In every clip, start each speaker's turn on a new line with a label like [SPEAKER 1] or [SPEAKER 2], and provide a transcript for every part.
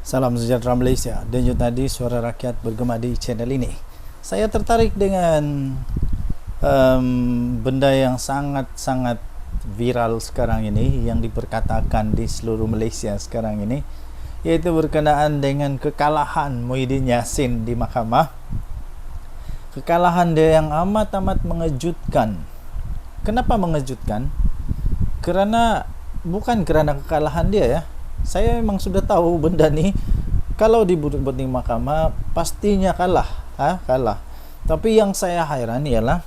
[SPEAKER 1] Salam sejahtera Malaysia. Denyut nadi suara rakyat bergema di channel ini. Saya tertarik dengan benda yang sangat-sangat viral sekarang ini, yang diperkatakan di seluruh Malaysia sekarang ini, iaitu berkenaan dengan kekalahan Muhyiddin Yassin di mahkamah. Kekalahan dia yang amat-amat mengejutkan. Kenapa mengejutkan? Bukan kerana kekalahan dia ya. Saya memang sudah tahu benda ni kalau dibuat di mahkamah pastinya kalah, kalah. Tapi yang saya hairan ialah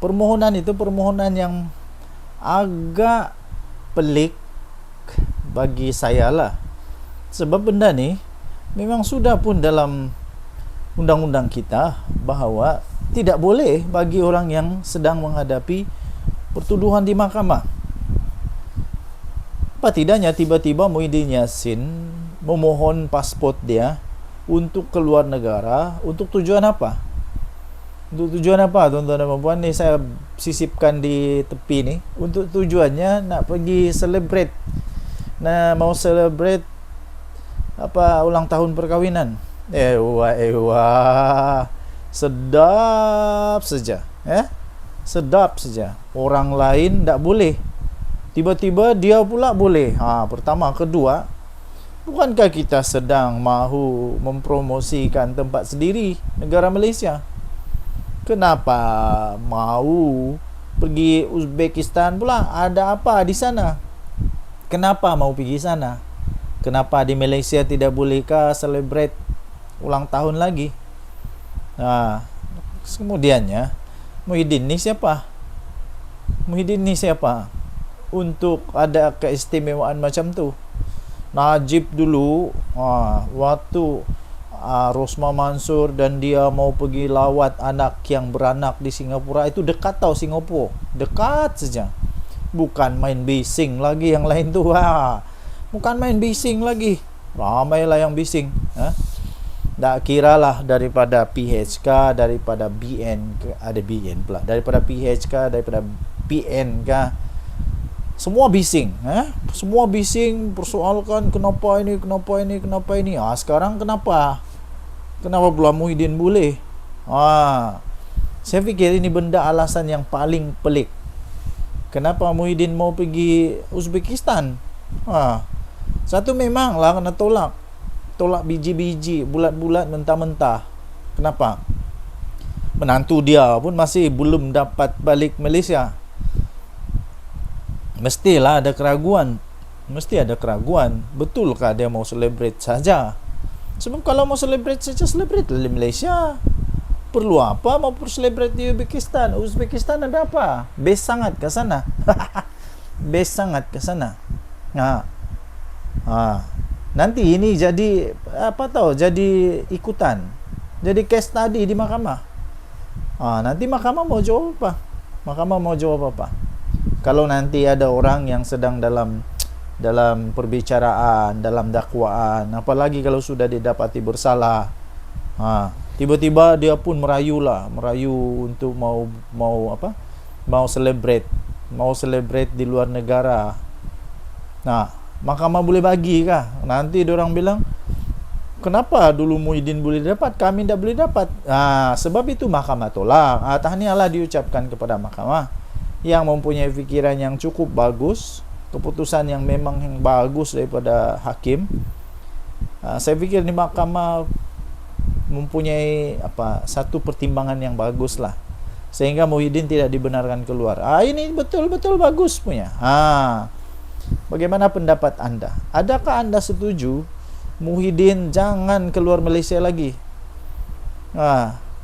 [SPEAKER 1] permohonan itu permohonan yang agak pelik bagi saya lah. Sebab benda ni memang sudah pun dalam undang-undang kita bahawa tidak boleh bagi orang yang sedang menghadapi pertuduhan di mahkamah. Apa tidaknya tiba-tiba Muhyiddin Yassin memohon pasport dia untuk keluar negara. Untuk tujuan apa? Untuk tujuan apa, tuan-tuan dan puan? Ni saya sisipkan di tepi ni. Untuk tujuannya nak pergi celebrate, mau celebrate ulang tahun perkahwinan. Sedap saja, sedap saja. Orang lain tak boleh, tiba-tiba dia pula boleh. Pertama, kedua, bukankah kita sedang mahu mempromosikan tempat sendiri, negara Malaysia? Kenapa mahu pergi Uzbekistan pula? Ada apa di sana? Kenapa mau pergi sana? Kenapa di Malaysia tidak bolehkah celebrate ulang tahun lagi? Kemudiannya, Muhyiddin ni siapa? Muhyiddin ni siapa untuk ada keistimewaan macam tu? Najib dulu waktu Rosmah Mansur dan dia mau pergi lawat anak yang beranak di Singapura, itu dekat tau Singapura, dekat saja. Bukan main bising lagi yang lain tu. Bukan main bising lagi, ramailah yang bising. Tak kiralah daripada PHK, daripada BN, ada BN pula, daripada PHK, daripada PN kah, semua bising. Semua bising persoalkan kenapa ini. Sekarang kenapa pula Muhyiddin boleh? Saya fikir ini benda alasan yang paling pelik. Kenapa Muhyiddin mau pergi Uzbekistan? Satu, memanglah kena tolak biji-biji, bulat-bulat, mentah-mentah. Kenapa? Menantu dia pun masih belum dapat balik Malaysia. Mestilah ada keraguan. Betulkah dia mau celebrate saja? Sebab kalau mau celebrate saja, celebrate di Malaysia. Perlu apa mau celebrate di Uzbekistan ada apa? Best sangat ke sana. Nanti ini jadi jadi ikutan, jadi case study di mahkamah. Nanti mahkamah mau jawab apa? Kalau nanti ada orang yang sedang dalam perbicaraan, dalam dakwaan, apalagi kalau sudah didapati bersalah, tiba-tiba dia pun merayu untuk mau celebrate di luar negara. Mahkamah boleh bagi kah? Nanti diorang bilang, kenapa dulu Muhyiddin boleh dapat, kami tak boleh dapat? Sebab itu mahkamah tolak. Tahniahlah diucapkan kepada mahkamah yang mempunyai fikiran yang cukup bagus, keputusan yang memang yang bagus daripada hakim. Saya fikir di mahkamah mempunyai satu pertimbangan yang bagus lah, sehingga Muhyiddin tidak dibenarkan keluar. Ini betul-betul bagus punya. Bagaimana pendapat anda? Adakah anda setuju Muhyiddin jangan keluar Malaysia lagi?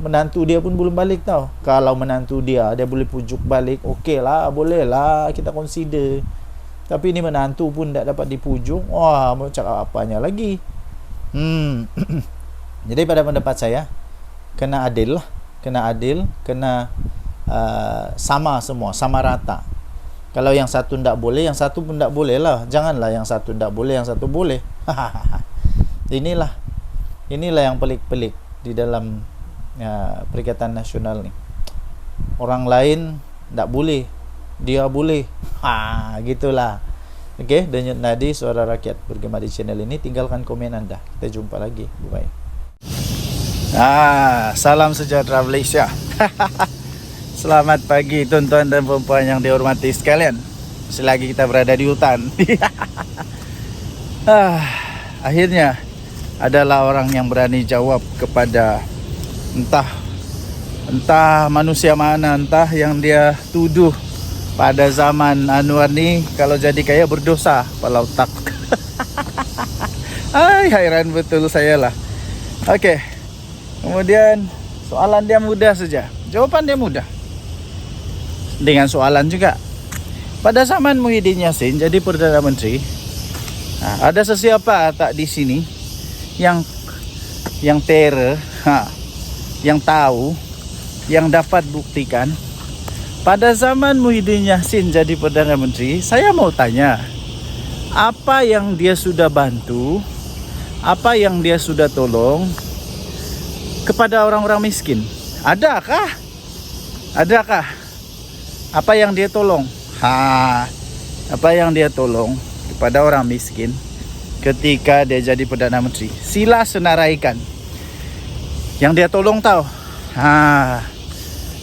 [SPEAKER 1] Menantu dia pun belum balik tau. Kalau menantu dia boleh pujuk balik, okey lah, boleh lah kita consider. Tapi ni menantu pun tak dapat dipujuk, mau cakap apanya lagi? Jadi pada pendapat saya, kena adil, sama semua, sama rata. Kalau yang satu tak boleh, yang satu pun tak boleh lah. Janganlah yang satu tak boleh, yang satu boleh. Inilah yang pelik-pelik di dalam Perikatan Nasional ni. Orang lain tak boleh, dia boleh. Gitulah. Oke, Denyut Nadi Suara Rakyat bergema di channel ini. Tinggalkan komen Anda. Kita jumpa lagi. Bye. Salam sejahtera Malaysia. Selamat pagi tuan-tuan dan puan-puan yang dihormati sekalian. Selagi kita berada di hutan. Akhirnya adalah orang yang berani jawab kepada entah manusia mana, entah yang dia tuduh pada zaman Anwar ni kalau jadi kaya berdosa kepala otak. Hairan betul saya lah. Okey. Kemudian soalan dia mudah saja. Jawapan dia mudah. Dengan soalan juga. Pada zaman Muhyiddin Yassin jadi Perdana Menteri, ada sesiapa tak di sini yang terror, yang tahu, yang dapat buktikan pada zaman Muhyiddin Yassin jadi Perdana Menteri? Saya mau tanya, apa yang dia sudah bantu, apa yang dia sudah tolong kepada orang-orang miskin? Adakah? Apa yang dia tolong? Apa yang dia tolong kepada orang miskin ketika dia jadi Perdana Menteri? Sila senaraikan. Yang dia tolong tahu?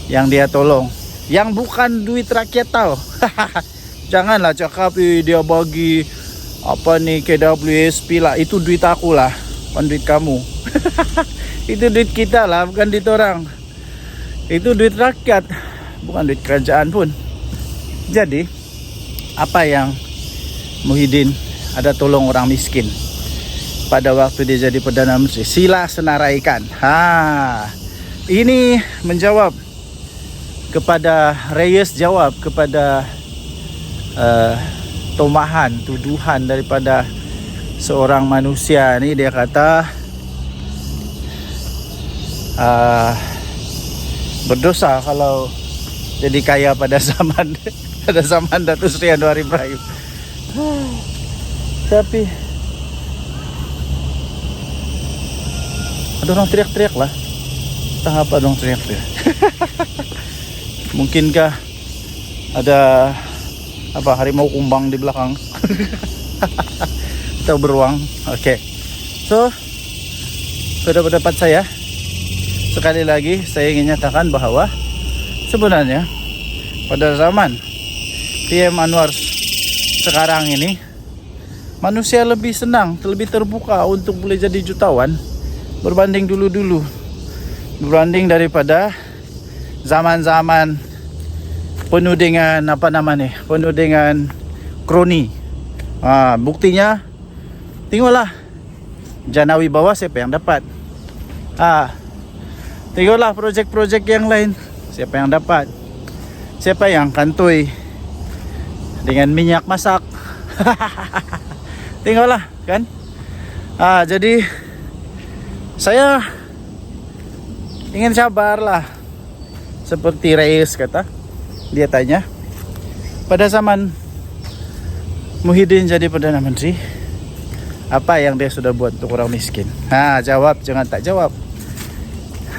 [SPEAKER 1] Yang dia tolong, yang bukan duit rakyat tahu. Janganlah cakap dia bagi apa ni KWSP lah. Itu duit aku lah, bukan duit kamu. Itu duit kita lah, bukan duit orang. Itu duit rakyat, bukan duit kerajaan pun. Jadi apa yang Muhyiddin ada tolong orang miskin pada waktu dia jadi Perdana Menteri? Sila senaraikan. Ini menjawab kepada Reyes, jawab kepada tuduhan daripada seorang manusia ni. Dia kata berdosa kalau jadi kaya pada zaman Datuk Seri Anwar Ibrahim. Tapi ada orang teriak-teriak lah. Entah apa dong teriak-teriak. Mungkinkah ada harimau kumbang di belakang? Atau beruang? Oke. So, pada pendapat saya, sekali lagi saya ingin nyatakan bahwa sebenarnya pada zaman PM Anwar sekarang ini, manusia lebih senang, lebih terbuka untuk boleh jadi jutawan berbanding dulu-dulu, berbanding daripada zaman-zaman penuh dengan penuh dengan kroni. Buktinya tengoklah Janawi bawah, siapa yang dapat? Tengoklah projek-projek yang lain, siapa yang dapat? Siapa yang kantoi dengan minyak masak? Tengoklah kan. Jadi saya ingin sabarlah. Seperti Reyes kata, dia tanya, pada zaman Muhyiddin jadi Perdana Menteri, apa yang dia sudah buat untuk orang miskin? Jawab, jangan tak jawab.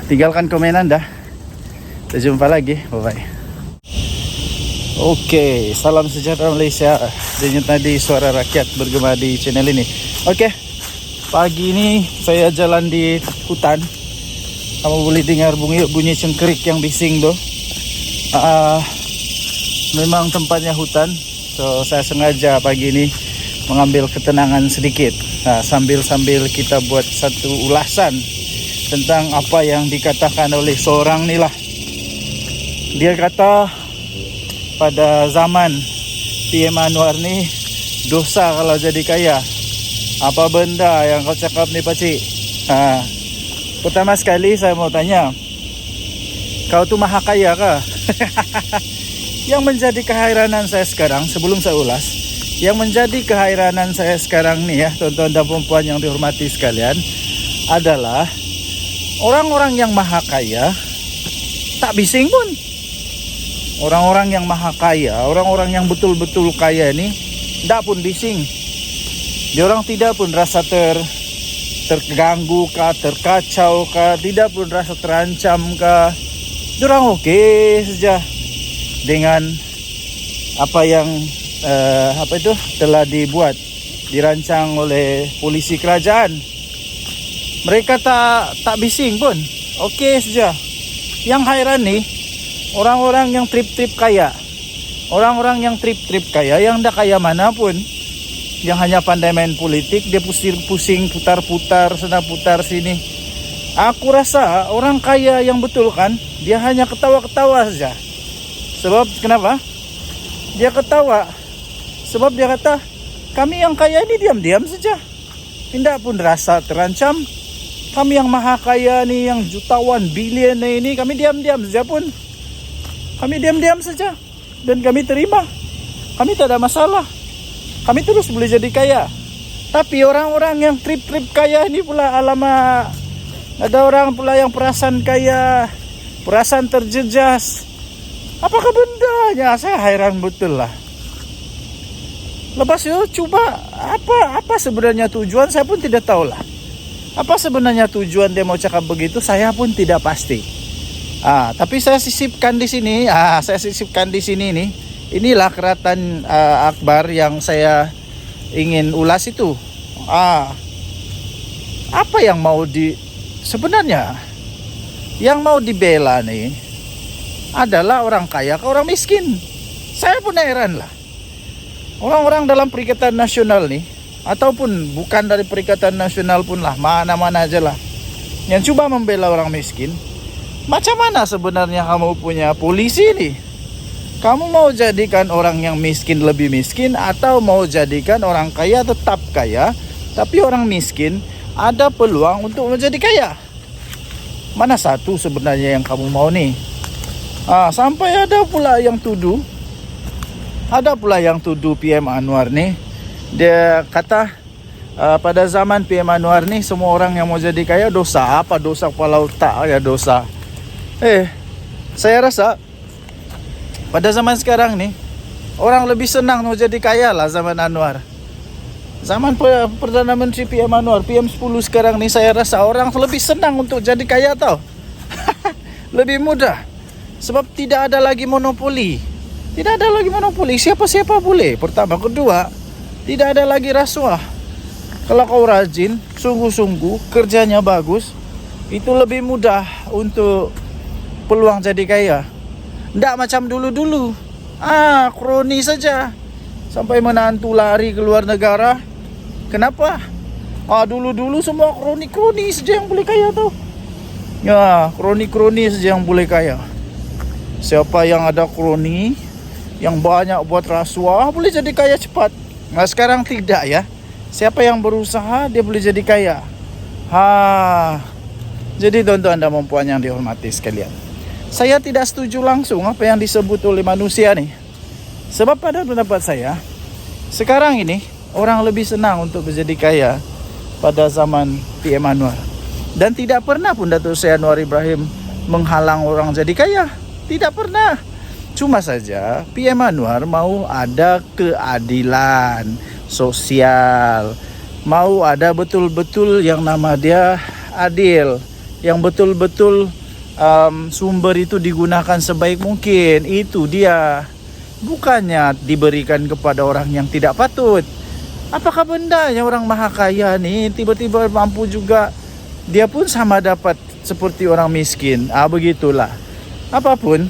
[SPEAKER 1] Tinggalkan komen Anda. Kita jumpa lagi. Bye-bye. Oke, salam sejahtera Malaysia. Denyut Nadi Suara Rakyat bergema di channel ini. Oke, pagi ini saya jalan di hutan. Kamu boleh dengar bunyi cengkerik yang bising tuh. Memang tempatnya hutan. So saya sengaja pagi ini mengambil ketenangan sedikit. Sambil kita buat satu ulasan tentang apa yang dikatakan oleh seorang ni lah. Dia kata pada zaman PM Anwar ni dosa kalau jadi kaya. Apa benda yang kau cakap ni pakcik? Pertama sekali saya mau tanya, kau tu maha kaya kah? Yang menjadi keheranan saya sekarang, sebelum saya ulas, yang menjadi keheranan saya sekarang ni ya, tuan-tuan dan puan-puan yang dihormati sekalian, adalah orang-orang yang maha kaya tak bising pun. Orang-orang yang maha kaya, orang-orang yang betul-betul kaya ni tak pun bising. Diorang tidak pun rasa terganggu kah, terkacau kah, tidak pun rasa terancam kah. Diorang okey saja dengan apa yang apa itu telah dibuat, dirancang oleh polisi kerajaan. Mereka tak bising pun, okey saja. Yang hairan nih orang-orang yang trip-trip kaya, orang-orang yang trip-trip kaya, yang dah kaya manapun, yang hanya pandai main politik, dia pusing putar-putar sana putar sini. Aku rasa orang kaya yang betul kan, dia hanya ketawa-ketawa saja. Sebab kenapa? Dia ketawa sebab dia kata, kami yang kaya ini diam-diam saja, tidak pun rasa terancam. Kami yang maha kaya ni, yang jutawan, bilion ini, kami diam-diam saja pun. Kami diam-diam saja dan kami terima. Kami tak ada masalah. Kami terus boleh jadi kaya. Tapi orang-orang yang trip-trip kaya ini pula, alamak, ada orang pula yang perasaan kaya, perasaan terjejas. Apakah bendanya? Saya hairan betul lah. Lepas itu coba apa sebenarnya tujuan, saya pun tidak tahu lah. Apa sebenarnya tujuan dia mau cakap begitu, saya pun tidak pasti. Tapi saya sisipkan di sini. Saya sisipkan di sini nih. Inilah Keratan Akbar yang saya ingin ulas itu. Apa yang mau sebenarnya yang mau dibela nih adalah orang kaya ke orang miskin. Saya pun heran lah. Orang-orang dalam Perikatan Nasional nih, ataupun bukan dari Perikatan Nasional pun lah, mana-mana aja lah, yang coba membela orang miskin. Macam mana sebenarnya kamu punya polisi nih? Kamu mau jadikan orang yang miskin lebih miskin, atau mau jadikan orang kaya tetap kaya, tapi orang miskin ada peluang untuk menjadi kaya? Mana satu sebenarnya yang kamu mau nih? Sampai ada pula yang tuduh PM Anwar nih. Dia kata pada zaman PM Anwar nih, semua orang yang mau jadi kaya dosa. Apa dosa kepala otak ya dosa. Saya rasa pada zaman sekarang nih, orang lebih senang mau jadi kaya lah zaman Anwar. Zaman Perdana Menteri PM Anwar, PM10 sekarang nih, saya rasa orang lebih senang untuk jadi kaya tau. Lebih mudah. Sebab tidak ada lagi monopoli. Tidak ada lagi monopoli, siapa-siapa boleh. Pertama, kedua, tidak ada lagi rasuah. Kalau kau rajin, sungguh-sungguh, kerjanya bagus, itu lebih mudah untuk peluang jadi kaya. Tidak macam dulu-dulu. Kroni saja. Sampai menantu lari ke luar negara. Kenapa? Dulu-dulu semua kroni-kroni saja yang boleh kaya tau. Ya, kroni-kroni saja yang boleh kaya. Siapa yang ada kroni, yang banyak buat rasuah, boleh jadi kaya cepat. Sekarang tidak ya. Siapa yang berusaha, dia boleh jadi kaya. Jadi tuan-tuan dan puan yang dihormati sekalian, saya tidak setuju langsung apa yang disebut oleh manusia nih. Sebab pada pendapat saya, sekarang ini orang lebih senang untuk menjadi kaya pada zaman PM Anwar. Dan tidak pernah pun Datuk Seri Anwar Ibrahim menghalang orang jadi kaya. Tidak pernah. Cuma saja PM Anwar mau ada keadilan sosial, mau ada betul-betul yang nama dia adil, yang betul-betul sumber itu digunakan sebaik mungkin. Itu dia. Bukannya diberikan kepada orang yang tidak patut. Apakah bendanya orang maha kaya nih tiba-tiba mampu juga, dia pun sama dapat seperti orang miskin? Begitulah. Apapun,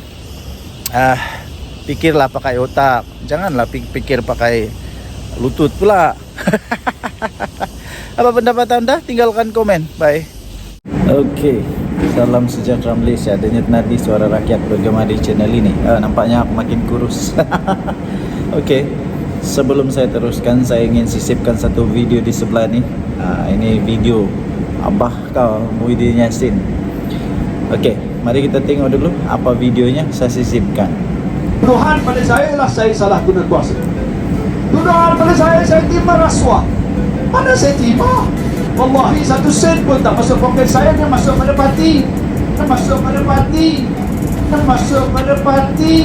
[SPEAKER 1] pikirlah pakai otak, janganlah pikir pakai lutut pula. Apa pendapat anda? Tinggalkan komen. Bye. Oke, salam sejahtera Malaysia. Denyut nadi suara rakyat bergema di channel ini. Nampaknya aku makin kurus. Oke, sebelum saya teruskan, saya ingin sisipkan satu video di sebelah ni. Ini video Abah kau Muhyiddin Yassin. Oke, mari kita tengok dulu apa videonya, saya sisipkan.
[SPEAKER 2] Tuduhan pada saya ialah saya salah guna kuasa. Tuduhan pada saya terima rasuah. Mana saya terima? Wallahi 1 sen pun tak masuk poket saya. Dia masuk pada parti. Dia masuk pada parti. Dia masuk pada parti.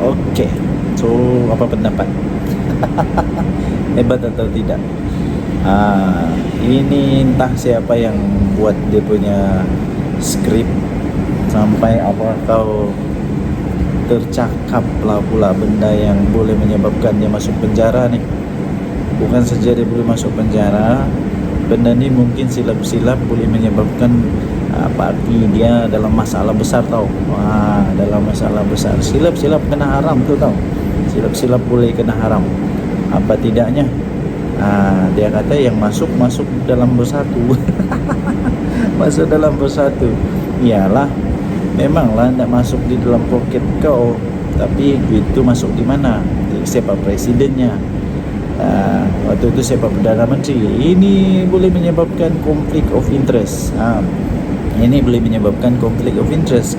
[SPEAKER 1] Oke, so apa pendapat? Hebat atau tidak? Ini entah siapa yang buat dia punya skrip, sampai apa tahu tercakaplah pula benda yang boleh menyebabkan dia masuk penjara ni. Bukan saja dia boleh masuk penjara, benda ni mungkin silap-silap boleh menyebabkan parti dia dalam masalah besar tau. Dalam masalah besar, silap-silap kena haram tu tau. Silap-silap boleh kena haram. Apa tidaknya dia kata yang masuk dalam bersatu. Masuk dalam bersatu. Iyalah, memanglah nak masuk di dalam poket kau, tapi duit tu masuk di mana? Siapa presidennya? Waktu itu siapa Perdana Menteri? Ini boleh menyebabkan konflik of interest. Ini boleh menyebabkan konflik of interest.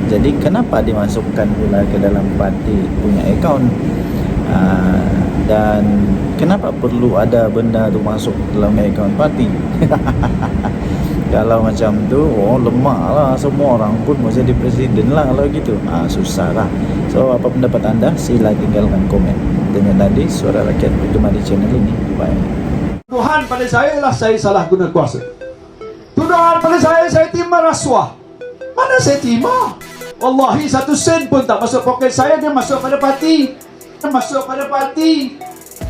[SPEAKER 1] Jadi kenapa dimasukkan pula ke dalam parti punya akaun? Dan kenapa perlu ada benda tu masuk dalam akaun parti? Kalau macam tu, lemak lah, semua orang pun mau jadi presiden lah kalau gitu. Susah lah. So apa pendapat anda? Sila tinggalkan komen. Dengan tadi Suara Rakyat bergema di channel ini. Bye.
[SPEAKER 2] Tuduhan pada saya ialah saya salah guna kuasa. Tuduhan pada saya terima rasuah. Mana saya terima? Wallahi 1 sen pun tak masuk poket saya, dia masuk pada parti. Dia masuk pada parti.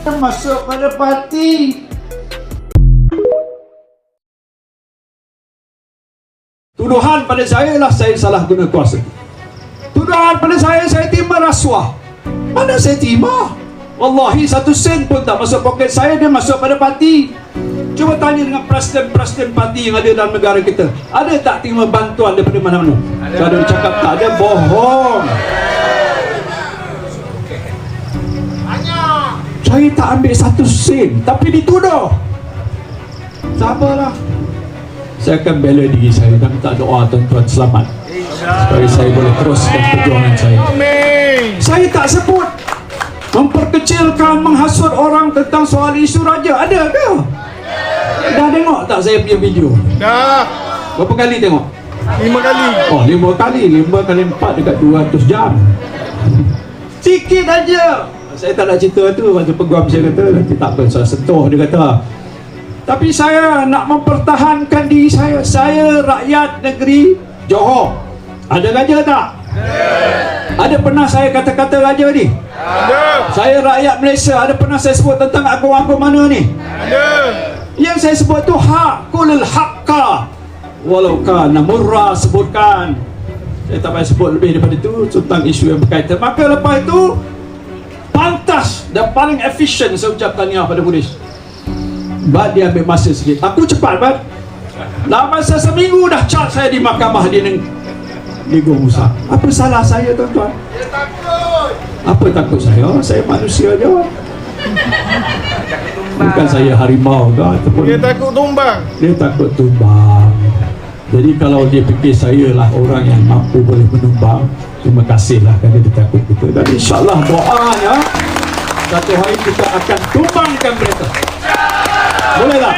[SPEAKER 2] Dia masuk pada parti. Tuduhan pada saya ialah saya salah guna kuasa. Tuduhan pada saya terima rasuah. Mana saya terima? Wallahi 1 sen pun tak masuk poket saya, dia masuk pada parti. Cuba tanya dengan presiden-presiden parti yang ada dalam negara kita, ada tak terima bantuan daripada mana-mana? Kalau dia cakap tak ada, bohong. Saya tak ambil 1 sen, tapi dituduh. Sabarlah. Saya akan bela diri saya dan minta doa tuan-tuan selamat supaya saya boleh teruskan perjuangan saya. Saya tak sebut memperkecilkan, menghasut orang tentang soal isu raja. Ada ke? Dah tengok tak saya punya video?
[SPEAKER 3] Dah.
[SPEAKER 2] Berapa kali tengok?
[SPEAKER 3] 5 kali.
[SPEAKER 2] 5 kali. 5 kali 4 dekat 200 jam. Sikit aja. Saya tak nak cerita tu. Macam peguam saya kata, nanti tak apa, saya sentuh, dia kata. Tapi saya nak mempertahankan diri saya. Saya rakyat negeri Johor. Ada raja tak? Ada pernah saya kata-kata raja ni?
[SPEAKER 3] Ada.
[SPEAKER 2] Saya rakyat Malaysia. Ada pernah saya sebut tentang agung-agung mana ni?
[SPEAKER 3] Ada.
[SPEAKER 2] Yang saya sebut tu hakul haqqa walau kana murra, sebutkan. Saya tak payah sebut lebih daripada itu tentang isu yang berkaitan. Maka lepas itu pantas dan paling efisien saya ucap tahniah pada polis. Bat dia ambil masa sikit. Aku cepat, Bat. Dalam masa seminggu dah charge saya di mahkamah di Nego Musa. Apa salah saya, tuan-tuan?
[SPEAKER 3] Dia takut.
[SPEAKER 2] Apa takut saya? Saya manusia je. Bukan saya harimau ke ataupun
[SPEAKER 3] Dia takut tumbang.
[SPEAKER 2] dia takut tumbang. Jadi kalau dia fikir saya lah orang yang mampu boleh menumbang, terima kasihlah kerana dia takut kita. Dan insyaAllah doanya satu hari kita akan tumbangkan mereka. Boleh tak?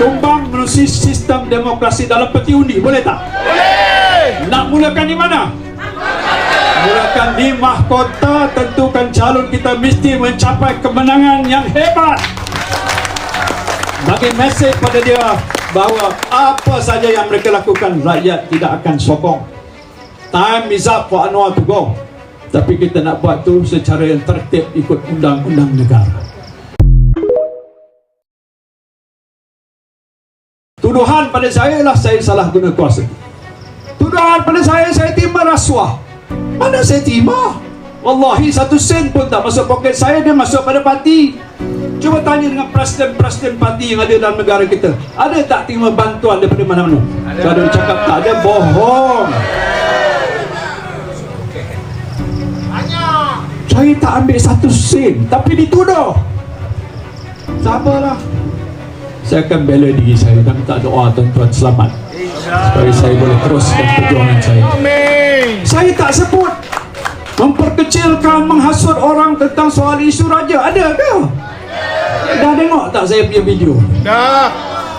[SPEAKER 2] Tumbang melalui sistem demokrasi dalam peti undi, boleh tak?
[SPEAKER 3] Boleh.
[SPEAKER 2] Nak mulakan di mana? Mulakan di mahkota. Tentukan calon kita mesti mencapai kemenangan yang hebat. Bagi mesej pada dia bahawa apa saja yang mereka lakukan, rakyat tidak akan sokong. Time is up for Anwar to go. Tapi kita nak buat tu secara yang tertib ikut undang-undang negara. Tuduhan pada saya ialah saya salah guna kuasa. Tuduhan pada saya terima rasuah. Mana saya terima? Wallahi 1 sen pun tak masuk poket saya, dia masuk pada parti. Cuba tanya dengan presiden-presiden parti yang ada dalam negara kita, ada tak terima bantuan daripada mana-mana? Kalau dia cakap tak ada, bohong. Saya tak ambil 1 sen, tapi dituduh. Sabarlah. Saya akan bela diri saya dan minta doa tuan-tuan selamat supaya saya boleh teruskan perjuangan saya.
[SPEAKER 3] Amin.
[SPEAKER 2] Saya tak sebut memperkecilkan, menghasut orang tentang soal isu raja. Ada ke? Dah tengok tak saya punya video?
[SPEAKER 3] Dah.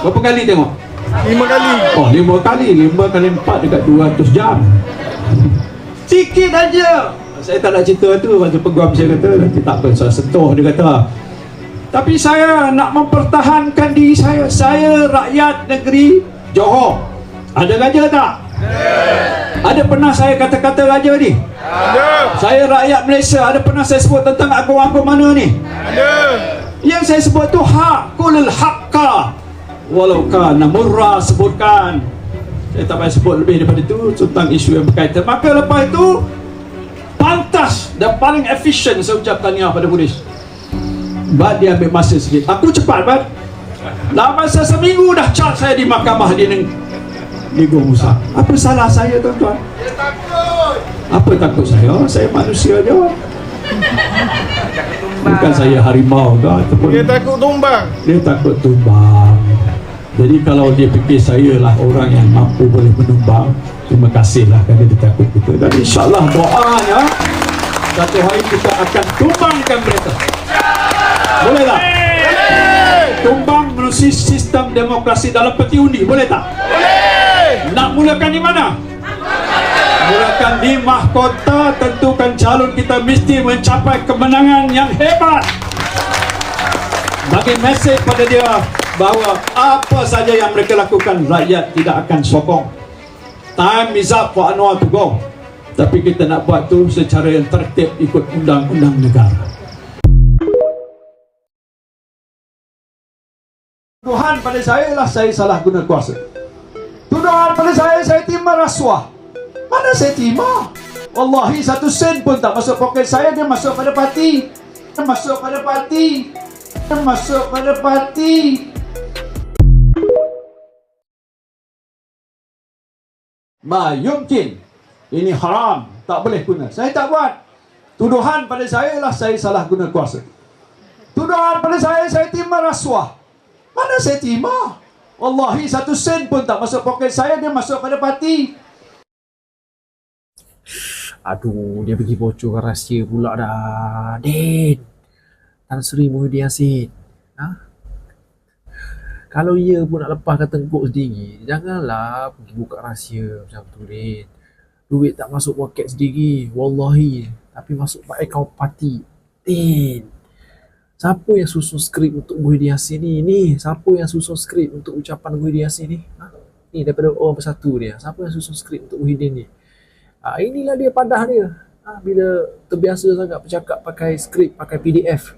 [SPEAKER 2] Berapa kali tengok?
[SPEAKER 3] 5 kali.
[SPEAKER 2] 5 kali. 5 kali 4 dekat 200 jam. Sikit aja. Saya tak nak cerita tu. Macam peguam saya kata, nanti tak apa, saya sentuh, dia kata. Tapi saya nak mempertahankan diri saya. Saya rakyat negeri Johor. Ada raja tak? Ada pernah saya kata-kata raja ni?
[SPEAKER 3] Ada.
[SPEAKER 2] Saya rakyat Malaysia, ada pernah saya sebut tentang agung-agung mana ni?
[SPEAKER 3] Ada.
[SPEAKER 2] Yang saya sebut tu hakul haqqa walau kana murra, sebutkan. Saya tak payah sebut lebih daripada itu tentang isu yang berkaitan. Maka lepas itu pantas dan paling efisien saya ucap tahniah pada polis. Bat dia ambil masa sikit. Aku cepat, Bat. Dalam masa seminggu dah charge saya di mahkamah di Negeri Musa. Apa salah saya, tuan-tuan?
[SPEAKER 3] Dia takut.
[SPEAKER 2] Apa takut saya? Saya manusia je. Bukan saya harimau ke ataupun
[SPEAKER 3] Dia takut tumbang.
[SPEAKER 2] dia takut tumbang. Jadi kalau dia fikir saya lah orang yang mampu boleh menumbang, terima kasihlah kerana dia takut kita. Dan insyaAllah doanya satu hari kita akan tumbangkan mereka. Boleh tak? Tumbang melalui sistem demokrasi dalam peti undi, boleh tak?
[SPEAKER 3] Boleh.
[SPEAKER 2] Nak mulakan di mana? Mulakan di mahkota. Tentukan calon, kita mesti mencapai kemenangan yang hebat. Bagi mesej pada dia bahawa apa saja yang mereka lakukan, rakyat tidak akan sokong. Time is up for Anwar to go. Tapi kita nak buat tu secara yang tertib, ikut undang-undang negara. Tuduhan pada saya ialah saya salah guna kuasa. Tuduhan pada saya terima rasuah. Mana saya terima? Wallahi 1 sen pun tak masuk poket saya. Dia masuk pada parti. Dia masuk pada parti. Dia masuk pada parti. Ma yumkin. Ini haram. Tak boleh guna. Saya tak buat. Tuduhan pada saya ialah saya salah guna kuasa. Tuduhan pada saya terima rasuah. Mana saya terima? Wallahi 1 sen pun tak masuk poket saya. Dia masuk pada parti.
[SPEAKER 4] Aduh, dia pergi bocorkan rahsia pula dah. Din, Tan Sri Muhyiddin Yassin. Ha? Kalau ia pun nak lepaskan tengkuk sendiri, janganlah pergi buka rahsia macam tu, Din. Duit tak masuk poket sendiri, wallahi. Tapi masuk akaun parti. Din, siapa yang susun skrip untuk Muhyiddin Yassin ni? Siapa yang susun skrip untuk ucapan Muhyiddin Yassin ni? Ha? Ni daripada orang bersatu dia. Siapa yang susun skrip untuk Muhyiddin ni? Inilah dia padah dia. Bila terbiasa sangat bercakap pakai skrip, pakai PDF.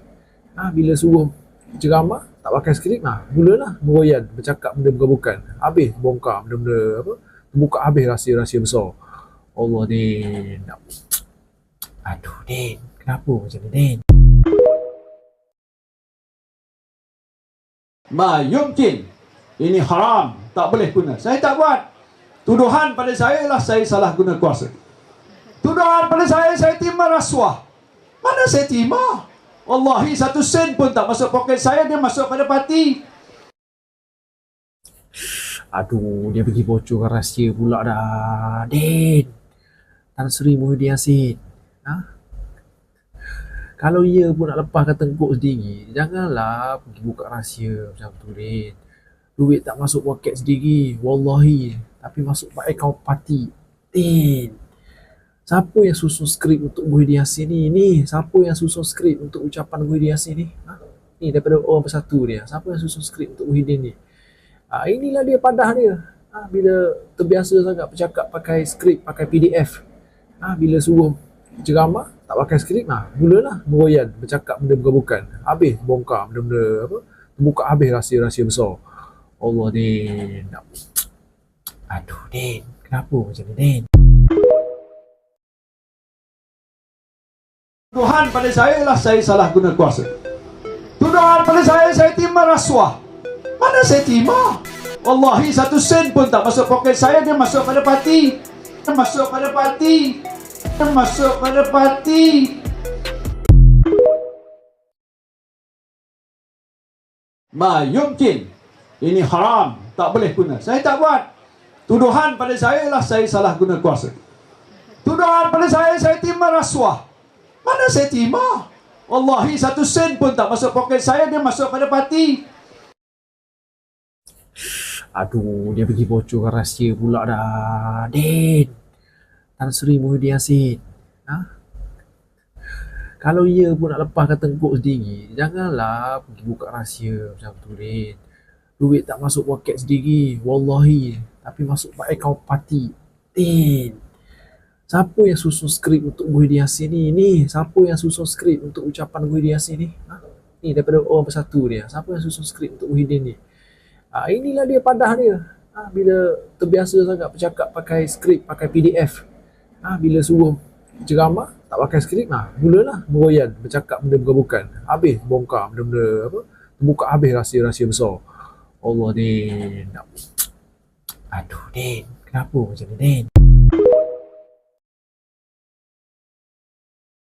[SPEAKER 4] Bila suruh ceramah, tak pakai skrip, mulalah meroyan, bercakap benda bukan-bukan. Habis bongkar benda-benda apa, buka habis rahsia-rahsia besar. Allah, Din. Aduh, Din. Kenapa macam ni, Din?
[SPEAKER 2] Ma yumkin. Ini haram. Tak boleh guna. Saya tak buat. Tuduhan pada saya ialah saya salah guna kuasa. Tuduhan pada saya terima rasuah. Mana saya terima? Wallahi 1 sen pun tak masuk poket saya. Dia masuk pada parti.
[SPEAKER 4] Aduh, dia pergi bocorkan rahsia pula dah. Din, Tan Sri Muhyiddin Yassin. Ha? Kalau ia pun nak lepaskan tengkuk sendiri, janganlah pergi buka rahsia macam tu, Din. Duit tak masuk poket sendiri, wallahi. Tapi masuk akaun parti. Din, siapa yang susun skrip untuk Muhyiddin Yassin ni? Siapa yang susun skrip untuk ucapan Muhyiddin Yassin ni? Ni daripada orang bersatu dia. Siapa yang susun skrip untuk Muhyiddin ni? Inilah dia padah dia. Bila terbiasa sangat bercakap pakai skrip, pakai PDF. Bila suruh ceramah, tak pakai skrip, mulalah meroyan, bercakap benda bukan-bukan. Habis bongkar benda-benda apa, buka habis rahsia-rahsia besar. Allah, Din. Aduh, Din. Kenapa macam ni, Din?
[SPEAKER 2] Tuduhan pada saya ialah saya salah guna kuasa. Tuduhan pada saya terima rasuah. Mana saya terima? Wallahi 1 sen pun tak masuk poket saya. Dia masuk pada parti. Dia masuk pada parti. Dia masuk pada parti. Ma yumkin. Ini haram. Tak boleh guna. Saya tak buat. Tuduhan pada saya ialah saya salah guna kuasa. Tuduhan pada saya terima rasuah. Mana saya terima? Wallahi 1 sen pun tak masuk poket saya. Dia masuk pada parti.
[SPEAKER 4] Aduh, dia pergi bocorkan rahsia pula dah. Din, Tan Sri Muhyiddin Yassin. Ha? Kalau ia pun nak lepaskan tengkuk sendiri, janganlah pergi buka rahsia macam tu, Din. Duit tak masuk poket sendiri, wallahi. Tapi masuk akaun parti. Din, siapa yang susun skrip untuk Muhyiddin Yassin ni? Siapa yang susun skrip untuk ucapan Muhyiddin Yassin ni? Ni daripada orang bersatu dia. Siapa yang susun skrip untuk Muhyiddin ni? Inilah dia padah dia. Bila terbiasa sangat bercakap pakai skrip, pakai PDF. Bila suruh ceramah, tak pakai skrip, mulalah meroyan, bercakap benda bukan-bukan. Habis bongkar benda-benda apa? Buka habis rahsia-rahsia besar. Allah, Din. Aduh, Din. Kenapa macam ni, Din?